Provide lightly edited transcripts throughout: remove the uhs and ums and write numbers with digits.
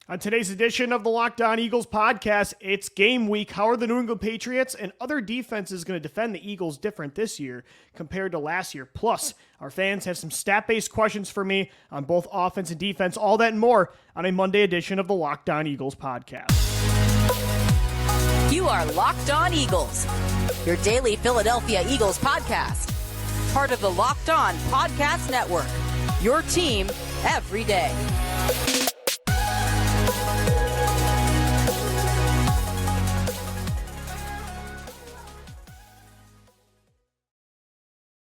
On today's edition of the Locked On Eagles podcast, it's game week. How are the New England Patriots and other defenses going to defend the Eagles different this year compared to last year? Plus, our fans have some stat-based questions for me on both offense and defense. All that and more on a Monday edition of the Locked On Eagles podcast. You are Locked On Eagles, your daily Philadelphia Eagles podcast. Part of the Locked On Podcast Network, your team every day.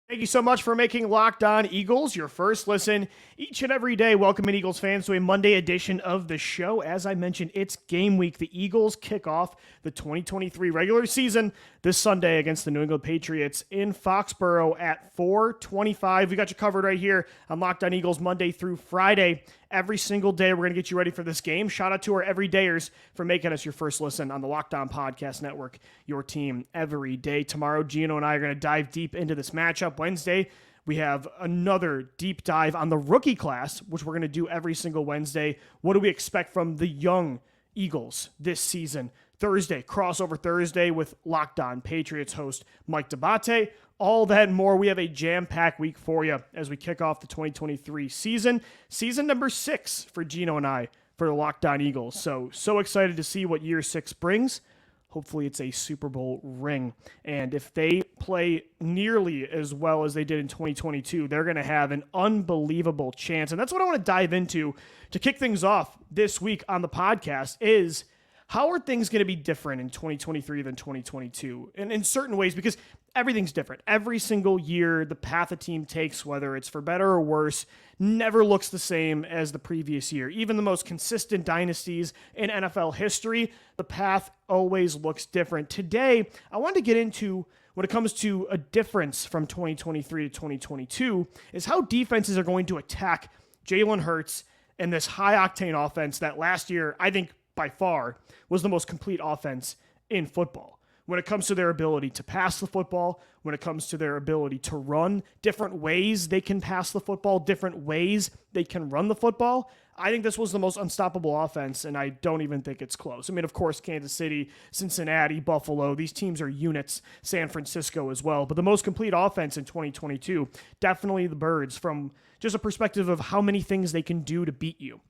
Thank you so much for making Locked On Eagles your first listen each and every day. Welcome in, Eagles fans, to a Monday edition of the show. As I mentioned, it's game week. The Eagles kick off the 2023 regular season this Sunday against the New England Patriots in Foxborough at 4:25. We got you covered right here on Locked On Eagles Monday through Friday. Every single day, we're going to get you ready for this game. Shout out to our everydayers for making us your first listen on the Locked On Podcast Network, your team every day. Tomorrow, Gino and I are going to dive deep into this matchup. Wednesday, we have another deep dive on the rookie class, which we're going to do every single Wednesday. What do we expect from the young Eagles this season? Thursday, crossover Thursday with Locked On Patriots host Mike D'Abate. All that and more. We have a jam-packed week for you as we kick off the 2023 season. Season number 6 for Gino and I for the Locked On Eagles. So excited to see what year 6 brings. Hopefully it's a Super Bowl ring. And if they play nearly as well as they did in 2022, they're going to have an unbelievable chance. And that's what I want to dive into to kick things off this week on the podcast is how are things going to be different in 2023 than 2022? And in certain ways, because everything's different. Every single year, the path a team takes, whether it's for better or worse, never looks the same as the previous year. Even the most consistent dynasties in NFL history, the path always looks different. Today, I wanted to get into when it comes to a difference from 2023 to 2022 is how defenses are going to attack Jalen Hurts and this high-octane offense that last year, I think, by far, was the most complete offense in football. When it comes to their ability to pass the football, when it comes to their ability to run, different ways they can pass the football, different ways they can run the football, I think this was the most unstoppable offense, and I don't even think it's close. I mean, of course, Kansas City, Cincinnati, Buffalo, these teams are units, San Francisco as well, but the most complete offense in 2022, definitely the Birds from just a perspective of how many things they can do to beat you.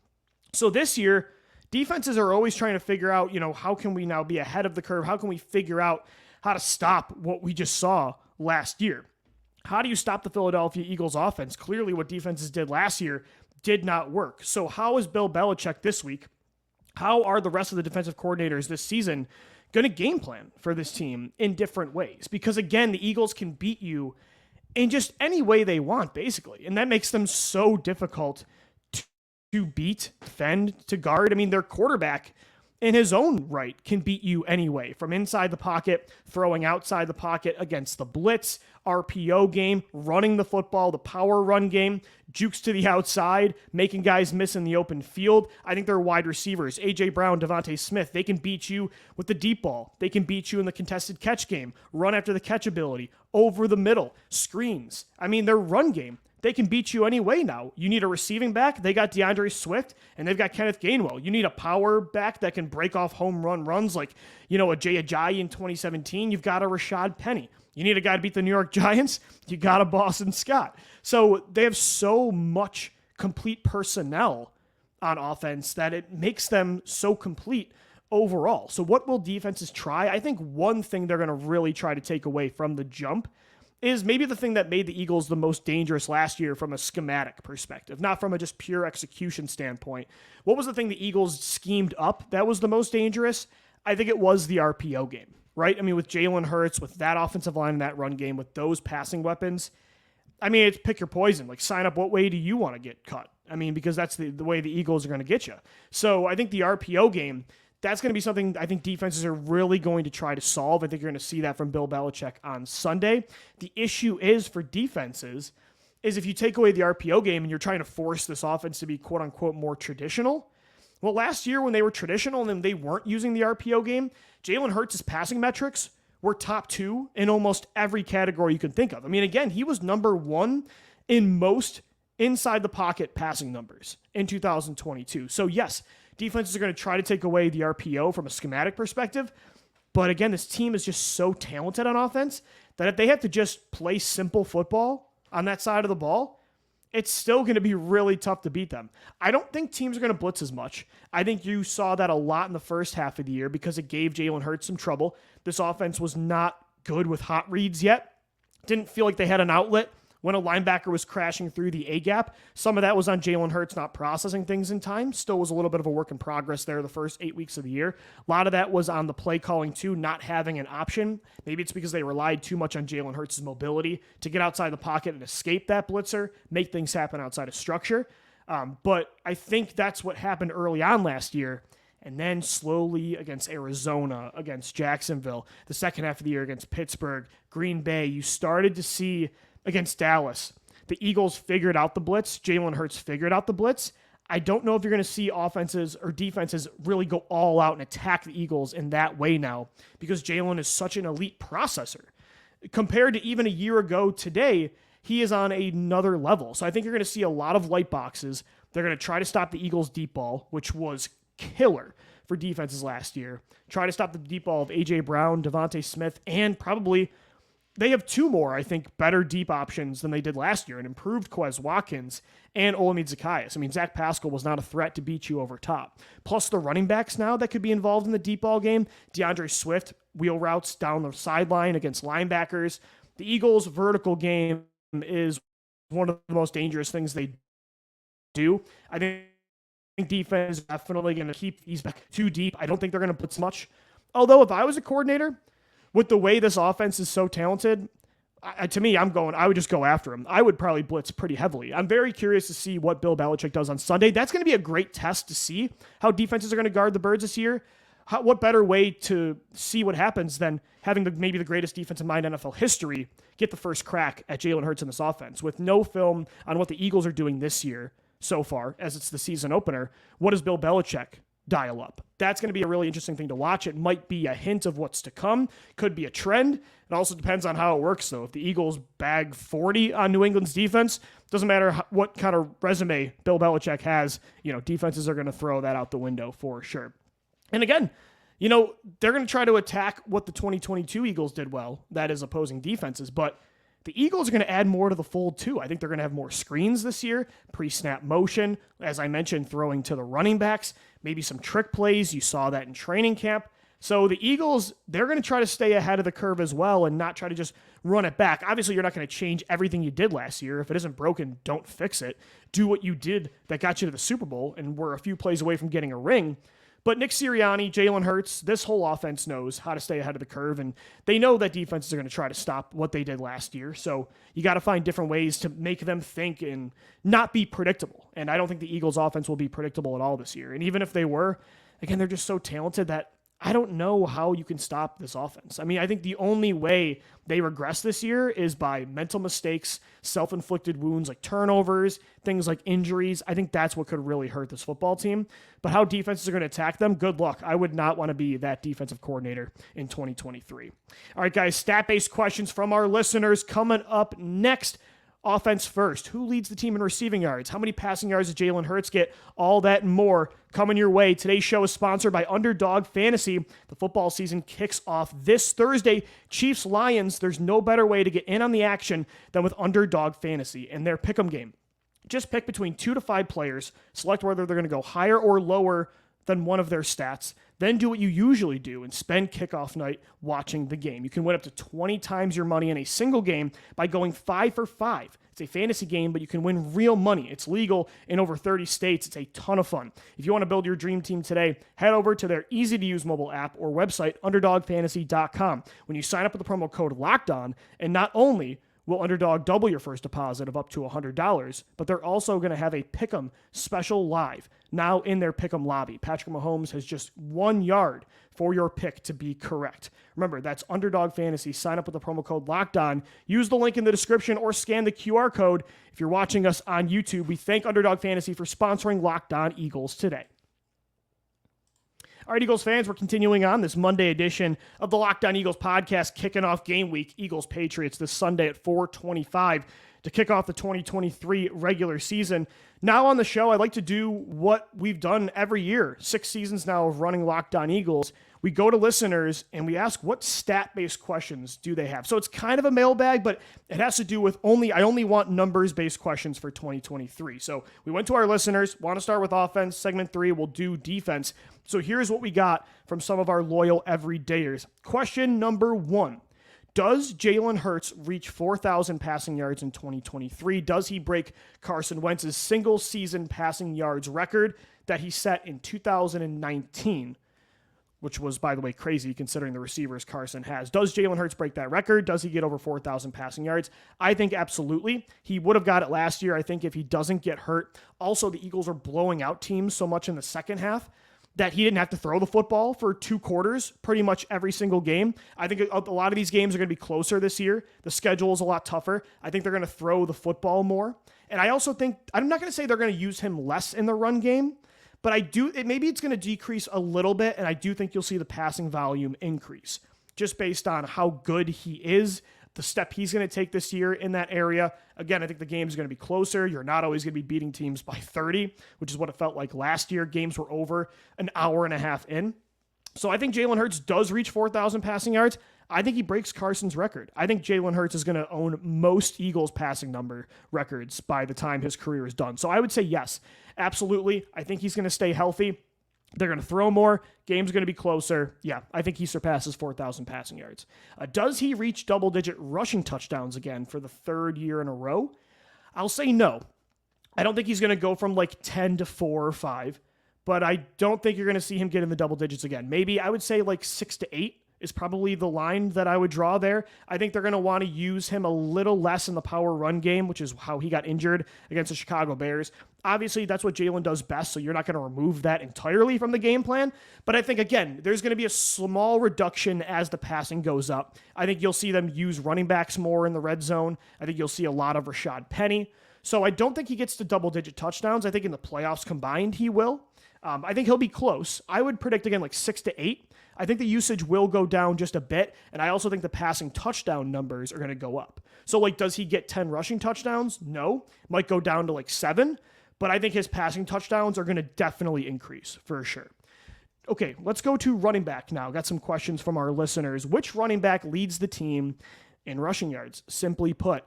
So this year, defenses are always trying to figure out, how can we now be ahead of the curve? How can we figure out how to stop what we just saw last year? How do you stop the Philadelphia Eagles offense? Clearly what defenses did last year did not work. So how is Bill Belichick this week? How are the rest of the defensive coordinators this season going to game plan for this team in different ways? Because again, the Eagles can beat you in just any way they want, basically. And that makes them so difficult to beat, defend, to guard. I mean, their quarterback in his own right can beat you anyway, from inside the pocket, throwing outside the pocket against the blitz, RPO game, running the football, the power run game, jukes to the outside, making guys miss in the open field. I think they're wide receivers. A.J. Brown, DeVonta Smith, they can beat you with the deep ball. They can beat you in the contested catch game, run after the catch ability, over the middle, screens. I mean, their run game, they can beat you anyway now. You need a receiving back. They got DeAndre Swift, and they've got Kenneth Gainwell. You need a power back that can break off home run runs like, a Jay Ajayi in 2017. You've got a Rashad Penny. You need a guy to beat the New York Giants. You got a Boston Scott. So they have so much complete personnel on offense that it makes them so complete overall. So what will defenses try? I think one thing they're going to really try to take away from the jump is maybe the thing that made the Eagles the most dangerous last year from a schematic perspective, not from a just pure execution standpoint. What was the thing the Eagles schemed up that was the most dangerous? I think it was the RPO game, right? I mean, with Jalen Hurts, with that offensive line and that run game, with those passing weapons, I mean, it's pick your poison. Like, sign up, what way do you want to get cut? I mean, because that's the way the Eagles are going to get you. So I think the RPO game, that's going to be something I think defenses are really going to try to solve. I think you're going to see that from Bill Belichick on Sunday. The issue is for defenses is if you take away the RPO game and you're trying to force this offense to be quote unquote more traditional. Well, last year when they were traditional and then they weren't using the RPO game, Jalen Hurts' passing metrics were top 2 in almost every category you can think of. I mean, again, he was number 1 in most inside the pocket passing numbers in 2022. So yes, defenses are going to try to take away the RPO from a schematic perspective. But again, this team is just so talented on offense that if they have to just play simple football on that side of the ball, it's still going to be really tough to beat them. I don't think teams are going to blitz as much. I think you saw that a lot in the first half of the year because it gave Jalen Hurts some trouble. This offense was not good with hot reads yet. Didn't feel like they had an outlet when a linebacker was crashing through the A-gap. Some of that was on Jalen Hurts not processing things in time. Still was a little bit of a work in progress there the first 8 weeks of the year. A lot of that was on the play calling too, not having an option. Maybe it's because they relied too much on Jalen Hurts' mobility to get outside the pocket and escape that blitzer, make things happen outside of structure. But I think that's what happened early on last year. And then slowly against Arizona, against Jacksonville, the second half of the year against Pittsburgh, Green Bay, you started to see against Dallas, the Eagles figured out the blitz. Jalen Hurts figured out the blitz. I don't know if you're going to see offenses or defenses really go all out and attack the Eagles in that way now because Jalen is such an elite processor. Compared to even a year ago today, he is on another level. So I think you're going to see a lot of light boxes. They're going to try to stop the Eagles' deep ball, which was killer for defenses last year. Try to stop the deep ball of A.J. Brown, DeVonta Smith, and probably they have two more, I think, better deep options than they did last year, and improved Quez Watkins and Olamide Zaccheaus. I mean, Zach Pascal was not a threat to beat you over top. Plus the running backs now that could be involved in the deep ball game. DeAndre Swift, wheel routes down the sideline against linebackers. The Eagles' vertical game is one of the most dangerous things they do. I think defense is definitely going to keep these back too deep. I don't think they're going to blitz much. Although if I was a coordinator, with the way this offense is so talented, to me, I would just go after him. I would probably blitz pretty heavily. I'm very curious to see what Bill Belichick does on Sunday. That's going to be a great test to see how defenses are going to guard the Birds this year. What better way to see what happens than having maybe the greatest defensive mind in NFL history get the first crack at Jalen Hurts in this offense with no film on what the Eagles are doing this year so far as it's the season opener. What does Bill Belichick dial up? That's going to be a really interesting thing to watch. It might be a hint of what's to come. Could be a trend. It also depends on how it works, though. If the Eagles bag 40 on New England's defense, doesn't matter what kind of resume Bill Belichick has, defenses are going to throw that out the window for sure. And again, they're going to try to attack what the 2022 Eagles did well, that is opposing defenses, but the Eagles are going to add more to the fold, too. I think they're going to have more screens this year, pre-snap motion, as I mentioned, throwing to the running backs, maybe some trick plays. You saw that in training camp. So the Eagles, they're going to try to stay ahead of the curve as well and not try to just run it back. Obviously, you're not going to change everything you did last year. If it isn't broken, don't fix it. Do what you did that got you to the Super Bowl and were a few plays away from getting a ring. But Nick Sirianni, Jalen Hurts, this whole offense knows how to stay ahead of the curve, and they know that defenses are going to try to stop what they did last year. So you got to find different ways to make them think and not be predictable. And I don't think the Eagles' offense will be predictable at all this year. And even if they were, again, they're just so talented that I don't know how you can stop this offense. I mean, I think the only way they regress this year is by mental mistakes, self-inflicted wounds like turnovers, things like injuries. I think that's what could really hurt this football team. But how defenses are going to attack them, good luck. I would not want to be that defensive coordinator in 2023. All right, guys, stat-based questions from our listeners coming up next. Offense first. Who leads the team in receiving yards? How many passing yards does Jalen Hurts get? All that and more coming your way. Today's show is sponsored by Underdog Fantasy. The football season kicks off this Thursday. Chiefs-Lions, there's no better way to get in on the action than with Underdog Fantasy and their pick'em game. Just pick between 2 to 5 players, select whether they're going to go higher or lower than one of their stats, then do what you usually do and spend kickoff night watching the game. You can win up to 20 times your money in a single game by going 5 for 5. It's a fantasy game, but you can win real money. It's legal in over 30 states. It's a ton of fun. If you want to build your dream team today, head over to their easy-to-use mobile app or website, UnderdogFantasy.com. When you sign up with the promo code LOCKEDON, and not only will Underdog double your first deposit of up to $100, but they're also going to have a Pick'em special live now in their Pick'em lobby. Patrick Mahomes has just 1 yard for your pick to be correct. Remember, that's Underdog Fantasy. Sign up with the promo code LOCKEDON. Use the link in the description or scan the QR code if you're watching us on YouTube. We thank Underdog Fantasy for sponsoring Locked On Eagles today. All right, Eagles fans, we're continuing on this Monday edition of the Locked On Eagles podcast, kicking off game week. Eagles Patriots this Sunday at 4:25. to kick off the 2023 regular season. Now on the show, I'd like to do what we've done every year, 6 seasons now of running Locked On Eagles. We go to listeners and we ask what stat-based questions do they have. So it's kind of a mailbag, but it has to do with I only want numbers-based questions for 2023. So we went to our listeners, want to start with offense. Segment 3, we'll do defense. So here's what we got from some of our loyal everydayers. Question number 1. Does Jalen Hurts reach 4,000 passing yards in 2023? Does he break Carson Wentz's single-season passing yards record that he set in 2019? Which was, by the way, crazy considering the receivers Carson has. Does Jalen Hurts break that record? Does he get over 4,000 passing yards? I think absolutely. He would have got it last year, I think, if he doesn't get hurt. Also, the Eagles are blowing out teams so much in the second half that he didn't have to throw the football for 2 quarters pretty much every single game. I think a lot of these games are going to be closer this year. The schedule is a lot tougher. I think they're going to throw the football more. And I also think, I'm not going to say they're going to use him less in the run game, but maybe it's going to decrease a little bit, and I do think you'll see the passing volume increase just based on how good he is, the step he's going to take this year in that area. Again, I think the game is going to be closer. You're not always going to be beating teams by 30, which is what it felt like last year. Games were over an hour and a half in. So I think Jalen Hurts does reach 4,000 passing yards. I think he breaks Carson's record. I think Jalen Hurts is going to own most Eagles passing number records by the time his career is done. So I would say yes, absolutely. I think he's going to stay healthy. They're going to throw more. Game's going to be closer. Yeah, I think he surpasses 4,000 passing yards. Does he reach double-digit rushing touchdowns again for the 3rd year in a row? I'll say no. I don't think he's going to go from like 10 to 4 or 5, but I don't think you're going to see him get in the double digits again. Maybe I would say like 6 to 8 is probably the line that I would draw there. I think they're going to want to use him a little less in the power run game, which is how he got injured against the Chicago Bears. Obviously, that's what Jalen does best, so you're not going to remove that entirely from the game plan. But I think, again, there's going to be a small reduction as the passing goes up. I think you'll see them use running backs more in the red zone. I think you'll see a lot of Rashad Penny. So I don't think he gets to double-digit touchdowns. I think in the playoffs combined, he will. I think he'll be close. I would predict, again, like 6 to 8. I think the usage will go down just a bit, and I also think the passing touchdown numbers are going to go up. So, like, does he get 10 rushing touchdowns? No. Might go down to, like, 7, but I think his passing touchdowns are going to definitely increase, for sure. Okay, let's go to running back now. Got some questions from our listeners. Which running back leads the team in rushing yards? Simply put,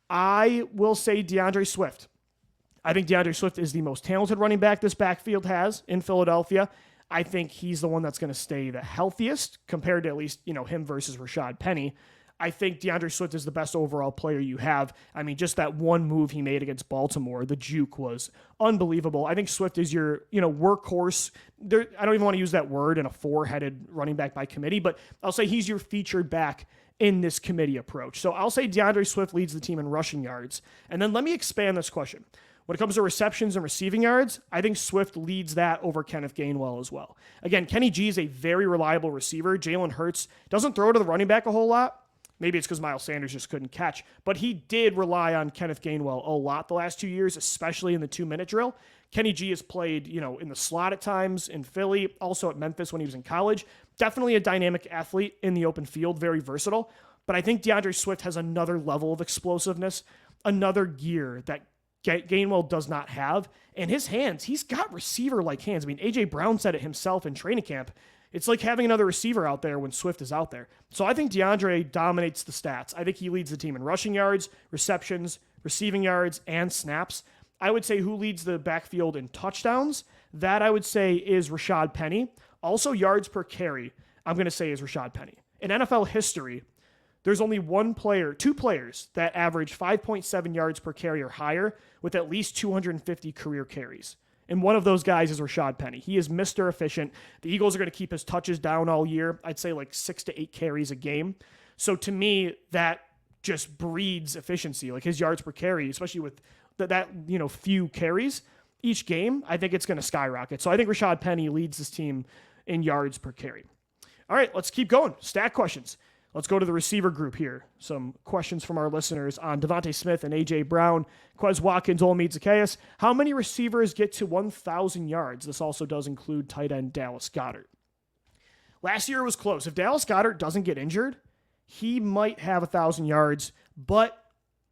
I will say DeAndre Swift. I think DeAndre Swift is the most talented running back this backfield has in Philadelphia. I think he's the one that's going to stay the healthiest compared to at least, him versus Rashad Penny. I think DeAndre Swift is the best overall player you have. I mean, just that one move he made against Baltimore, the juke was unbelievable. I think Swift is your, workhorse. I don't even want to use that word in a 4-headed running back by committee, but I'll say he's your featured back in this committee approach. So I'll say DeAndre Swift leads the team in rushing yards. And then let me expand this question. When it comes to receptions and receiving yards, I think Swift leads that over Kenneth Gainwell as well. Again, Kenny G is a very reliable receiver. Jalen Hurts doesn't throw to the running back a whole lot. Maybe it's because Miles Sanders just couldn't catch, but he did rely on Kenneth Gainwell a lot the last 2 years, especially in the 2-minute drill. Kenny G has played, in the slot at times in Philly, also at Memphis when he was in college. Definitely a dynamic athlete in the open field, very versatile. But I think DeAndre Swift has another level of explosiveness, another gear that Gainwell does not have. And his hands, he's got receiver-like hands. I mean, A.J. Brown said it himself in training camp. It's like having another receiver out there when Swift is out there. So I think DeAndre dominates the stats. I think he leads the team in rushing yards, receptions, receiving yards, and snaps. I would say who leads the backfield in touchdowns? That I would say is Rashad Penny. Also yards per carry, I'm going to say is Rashad Penny. In NFL history, there's only two players that average 5.7 yards per carry or higher with at least 250 career carries. And one of those guys is Rashad Penny. He is Mr. Efficient. The Eagles are going to keep his touches down all year. I'd say like 6 to 8 carries a game. So to me, that just breeds efficiency. Like his yards per carry, especially with that few carries each game, I think it's going to skyrocket. So I think Rashad Penny leads this team in yards per carry. All right, let's keep going. Stat questions. Let's go to the receiver group here. Some questions from our listeners on DeVonta Smith and A.J. Brown, Quez Watkins, Olamide Zaccheaus. How many receivers get to 1,000 yards? This also does include tight end Dallas Goedert. Last year was close. If Dallas Goedert doesn't get injured, he might have 1,000 yards, but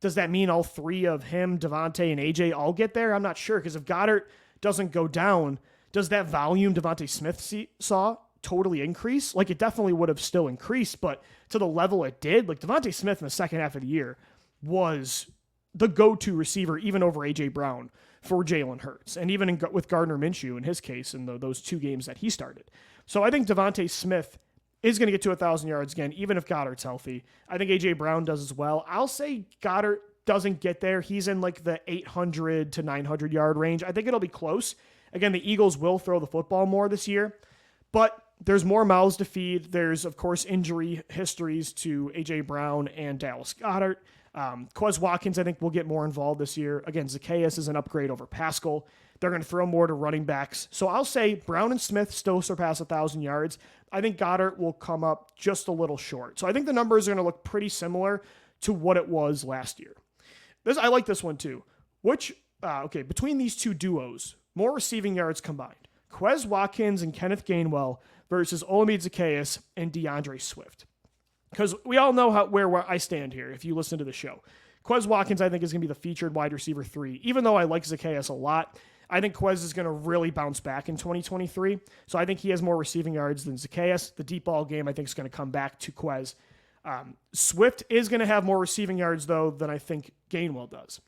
Does that mean all three of him, DeVonta, and AJ all get there? I'm not sure, because if Goddard doesn't go down, does that volume DeVonta Smith saw totally increase? Like, it definitely would have still increased, but to the level it did, like DeVonta Smith in the second half of the year was the go-to receiver, even over AJ Brown, for Jalen Hurts, and even with Gardner Minshew in his case in those 2 games that he started. So I think DeVonta Smith is going to get to 1,000 yards again, even if Goddard's healthy. I think AJ Brown does as well. I'll say Goddard doesn't get there. He's in like the 800 to 900 yard range. I think it'll be close. Again, the Eagles will throw the football more this year, but there's more mouths to feed. There's, of course, injury histories to AJ Brown and Dallas Goedert. Quez Watkins, I think, will get more involved this year. Again, Zacchaeus is an upgrade over Pascal. They're going to throw more to running backs. So I'll say Brown and Smith still surpass 1,000 yards. I think Goddard will come up just a little short. So I think the numbers are going to look pretty similar to what it was last year. I like this one too. Between these two duos, more receiving yards combined. Quez Watkins and Kenneth Gainwell versus Olamide Zacchaeus and DeAndre Swift. Because we all know where I stand here if you listen to the show. Quez Watkins, I think, is going to be the featured wide receiver 3. Even though I like Zacchaeus a lot, I think Quez is going to really bounce back in 2023. So I think he has more receiving yards than Zacchaeus. The deep ball game, I think, is going to come back to Quez. Swift is going to have more receiving yards, though, than I think Gainwell does.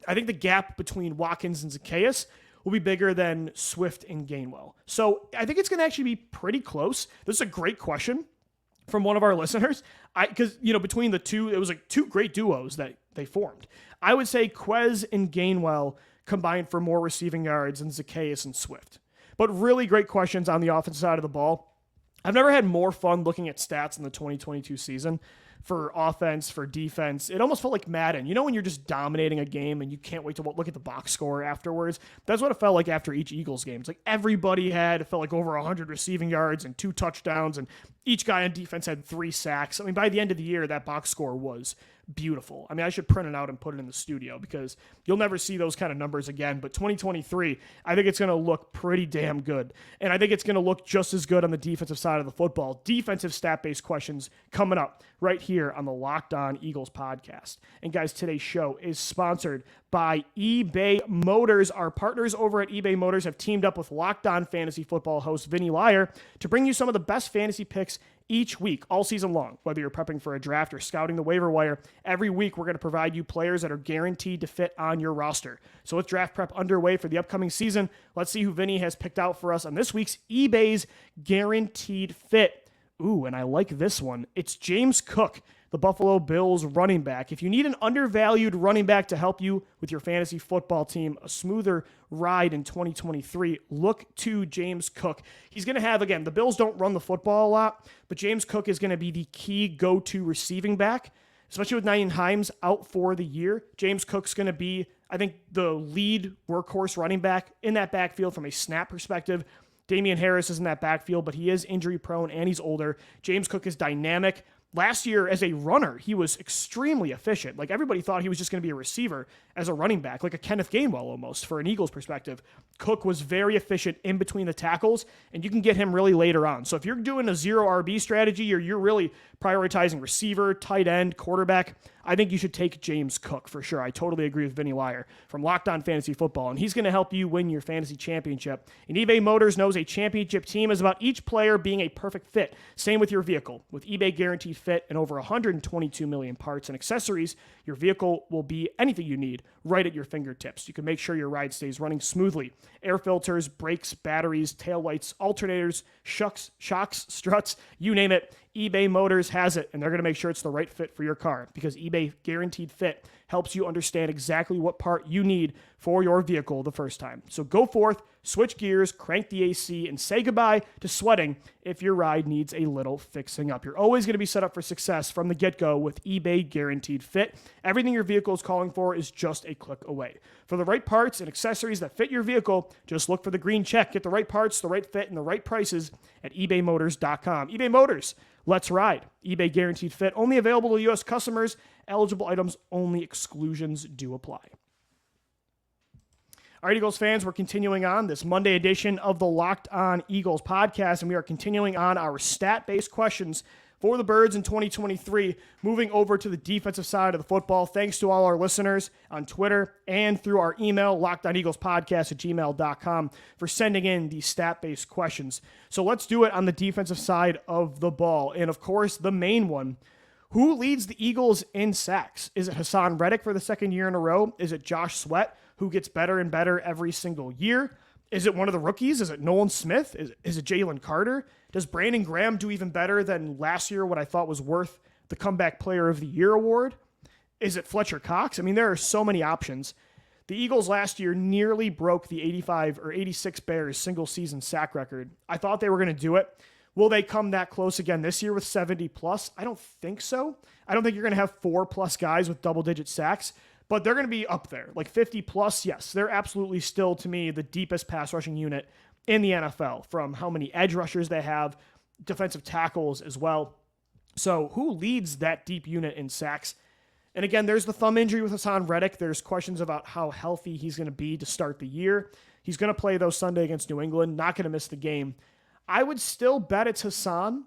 I think the gap between Watkins and Zacchaeus will be bigger than Swift and Gainwell. So I think it's going to actually be pretty close. This is a great question from one of our listeners. Because, between the two, it was like 2 great duos that they formed. I would say Quez and Gainwell combined for more receiving yards than Zacchaeus and Swift. But really great questions on the offensive side of the ball. I've never had more fun looking at stats in the 2022 season for offense, for defense. It almost felt like Madden. When you're just dominating a game and you can't wait to look at the box score afterwards? That's what it felt like after each Eagles game. It's like everybody it felt like over 100 receiving yards and 2 touchdowns, and each guy on defense had 3 sacks. I mean, by the end of the year, that box score was beautiful. I mean, I should print it out and put it in the studio because you'll never see those kind of numbers again. But 2023, I think it's going to look pretty damn good. And I think it's going to look just as good on the defensive side of the football. Defensive stat-based questions coming up right here on the Locked On Eagles podcast. And guys, today's show is sponsored by eBay Motors. Our partners over at eBay Motors have teamed up with Locked On Fantasy Football host Vinny Lyer to bring you some of the best fantasy picks each week, all season long. Whether you're prepping for a draft or scouting the waiver wire, every week we're going to provide you players that are guaranteed to fit on your roster. So with draft prep underway for the upcoming season, let's see who Vinny has picked out for us on this week's eBay's Guaranteed Fit. Ooh, and I like this one. It's James Cook, the Buffalo Bills running back. If you need an undervalued running back to help you with your fantasy football team, a smoother ride in 2023, look to James Cook. He's going to have, again, the Bills don't run the football a lot, but James Cook is going to be the key go-to receiving back, especially with Nyheim Hines out for the year. James Cook's going to be, I think, the lead workhorse running back in that backfield from a snap perspective. Damian Harris is in that backfield, but he is injury prone and he's older. James Cook is dynamic. Last year, as a runner, he was extremely efficient. Like, everybody thought he was just going to be a receiver as a running back, like a Kenneth Gainwell almost, for an Eagles perspective. Cook was very efficient in between the tackles, and you can get him really later on. So if you're doing a zero RB strategy or you're really prioritizing receiver, tight end, quarterback, I think you should take James Cook for sure. I totally agree with Vinny Lyer from Locked On Fantasy Football, and he's going to help you win your fantasy championship. And eBay Motors knows a championship team is about each player being a perfect fit. Same with your vehicle. With eBay Guaranteed Fit and over 122 million parts and accessories, your vehicle will be anything you need right at your fingertips. You can make sure your ride stays running smoothly. Air filters, brakes, batteries, taillights, alternators, shocks, struts, you name it. eBay Motors has it, and they're going to make sure it's the right fit for your car because eBay Guaranteed Fit helps you understand exactly what part you need for your vehicle the first time. So go forth, switch gears, crank the AC, and say goodbye to sweating if your ride needs a little fixing up. You're always going to be set up for success from the get-go with eBay Guaranteed Fit. Everything your vehicle is calling for is just a click away. For the right parts and accessories that fit your vehicle, just look for the green check. Get the right parts, the right fit, and the right prices at ebaymotors.com. eBay Motors, let's ride. eBay Guaranteed Fit, only available to U.S. customers. Eligible items only. Exclusions do apply. All right, Eagles fans, we're continuing on this Monday edition of the Locked On Eagles podcast, and we are continuing on our stat-based questions for the Birds in 2023. Moving over to the defensive side of the football, thanks to all our listeners on Twitter and through our email, lockedoneaglespodcast@gmail.com, for sending in these stat-based questions. So let's do it on the defensive side of the ball. And of course, the main one, who leads the Eagles in sacks? Is it Hassan Reddick for the second year in a row? Is it Josh Sweat, who gets better and better every single year? Is it one of the rookies? Is it Nolan Smith? Is it Jalen Carter? Does Brandon Graham do even better than last year, what I thought was worth the Comeback Player of the Year award? Is it Fletcher Cox? I mean, there are so many options. The Eagles last year nearly broke the 85 or 86 Bears single season sack record. I thought they were going to do it. Will they come that close again this year with 70 plus? I don't think so. I don't think you're going to have 4 plus guys with double digit sacks, but they're going to be up there. Like 50 plus, yes. They're absolutely still, to me, the deepest pass rushing unit in the NFL, from how many edge rushers they have, defensive tackles as well. So who leads that deep unit in sacks? And again, there's the thumb injury with Hassan Reddick. There's questions about how healthy he's going to be to start the year. He's going to play, though, Sunday against New England. Not going to miss the game. I would still bet it's Hassan,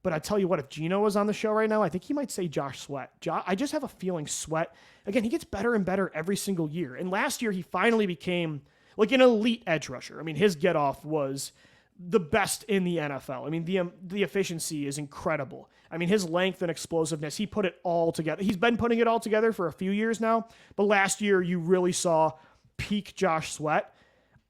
but I tell you what, if Gino was on the show right now, I think he might say Josh Sweat. I just have a feeling Sweat, again, he gets better and better every single year. And last year, he finally became like an elite edge rusher. I mean, his get-off was the best in the NFL. I mean, the efficiency is incredible. I mean, his length and explosiveness, he put it all together. He's been putting it all together for a few years now, but last year, you really saw peak Josh Sweat.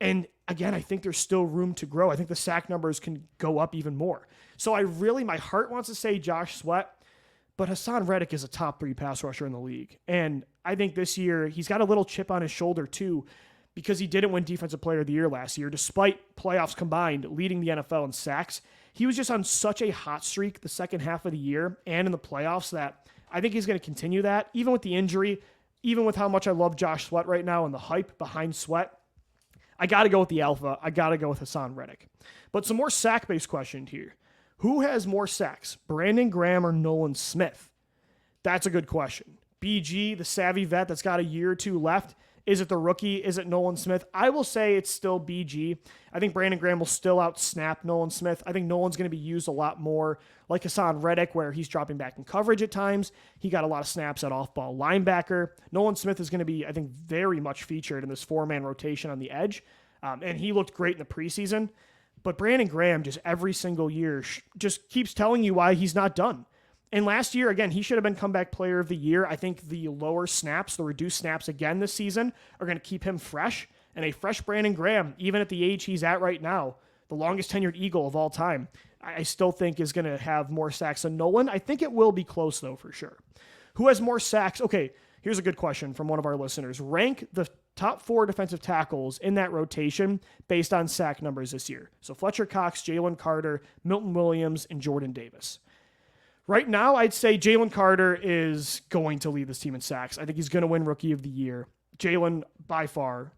And again, I think there's still room to grow. I think the sack numbers can go up even more. So my heart wants to say Josh Sweat, but Hassan Reddick is a top 3 pass rusher in the league. And I think this year he's got a little chip on his shoulder too, because he didn't win Defensive Player of the Year last year, despite playoffs combined leading the NFL in sacks. He was just on such a hot streak the second half of the year and in the playoffs that I think he's going to continue that, even with the injury, even with how much I love Josh Sweat right now and the hype behind Sweat. I got to go with the alpha. I got to go with Hassan Reddick. But some more sack-based questions here. Who has more sacks, Brandon Graham or Nolan Smith? That's a good question. BG, the savvy vet that's got a year or two left. Is it the rookie? Is it Nolan Smith? I will say it's still BG. I think Brandon Graham will still out-snap Nolan Smith. I think Nolan's going to be used a lot more like Hassan Reddick, where he's dropping back in coverage at times. He got a lot of snaps at off-ball linebacker. Nolan Smith is going to be, I think, very much featured in this 4-man rotation on the edge. And he looked great in the preseason. But Brandon Graham just every single year just keeps telling you why he's not done. And last year, again, he should have been Comeback Player of the Year. I think the lower snaps, the reduced snaps again this season, are going to keep him fresh. And a fresh Brandon Graham, even at the age he's at right now, the longest tenured Eagle of all time, I still think is going to have more sacks than Nolan. I think it will be close, though, for sure. Who has more sacks? Okay, here's a good question from one of our listeners. Rank the top 4 defensive tackles in that rotation based on sack numbers this year. So Fletcher Cox, Jalen Carter, Milton Williams, and Jordan Davis. Right now, I'd say Jalen Carter is going to lead this team in sacks. I think he's going to win Rookie of the Year. Jalen, by far,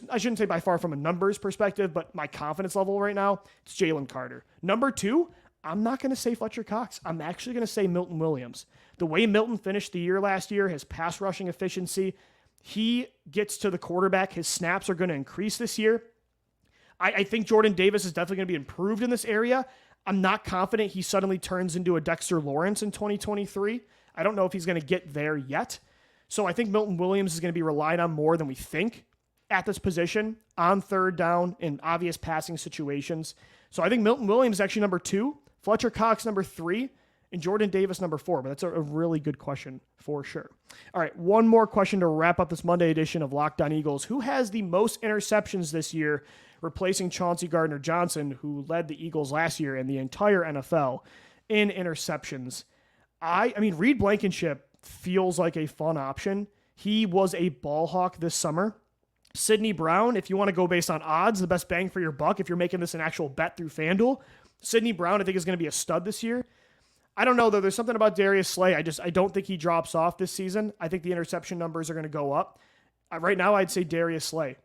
I shouldn't say by far from a numbers perspective, but my confidence level right now, it's Jalen Carter. Number 2, I'm not going to say Fletcher Cox. I'm actually going to say Milton Williams. The way Milton finished the year last year, his pass rushing efficiency, he gets to the quarterback. His snaps are going to increase this year. I think Jordan Davis is definitely going to be improved in this area. I'm not confident he suddenly turns into a Dexter Lawrence in 2023. I don't know if he's going to get there yet. So I think Milton Williams is going to be relied on more than we think at this position on third down in obvious passing situations. So I think Milton Williams is actually number 2, Fletcher Cox number 3, and Jordan Davis number 4. But that's a really good question for sure. All right, one more question to wrap up this Monday edition of Locked On Eagles. Who has the most interceptions this year, replacing Chauncey Gardner-Johnson, who led the Eagles last year and the entire NFL in interceptions? I mean, Reed Blankenship feels like a fun option. He was a ball hawk this summer. Sidney Brown, if you want to go based on odds, the best bang for your buck, if you're making this an actual bet through FanDuel, Sidney Brown, I think, is going to be a stud this year. I don't know, though. There's something about Darius Slay. I don't think he drops off this season. I think the interception numbers are going to go up. Right now, I'd say Darius Slay.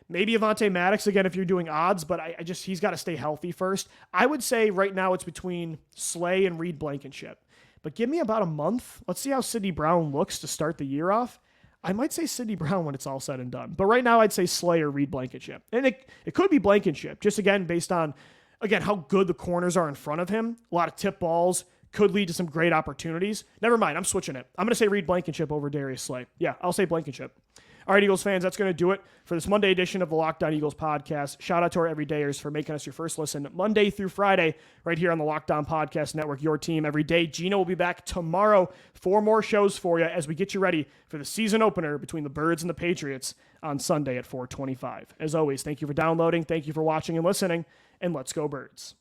Maybe Avonte Maddox, again, if you're doing odds, but he's got to stay healthy first. I would say right now it's between Slay and Reed Blankenship. But give me about a month. Let's see how Sidney Brown looks to start the year off. I might say Sidney Brown when it's all said and done. But right now, I'd say Slay or Reed Blankenship. And it could be Blankenship, just again, based on, how good the corners are in front of him. A lot of tip balls, could lead to some great opportunities. Never mind, I'm switching it. I'm going to say Reed Blankenship over Darius Slay. Yeah, I'll say Blankenship. All right, Eagles fans, that's going to do it for this Monday edition of the Locked On Eagles podcast. Shout out to our everydayers for making us your first listen Monday through Friday right here on the Locked On Podcast Network, your team every day. Gino will be back tomorrow. 4 more shows for you as we get you ready for the season opener between the Birds and the Patriots on Sunday at 4:25. As always, thank you for downloading, thank you for watching and listening, and let's go Birds.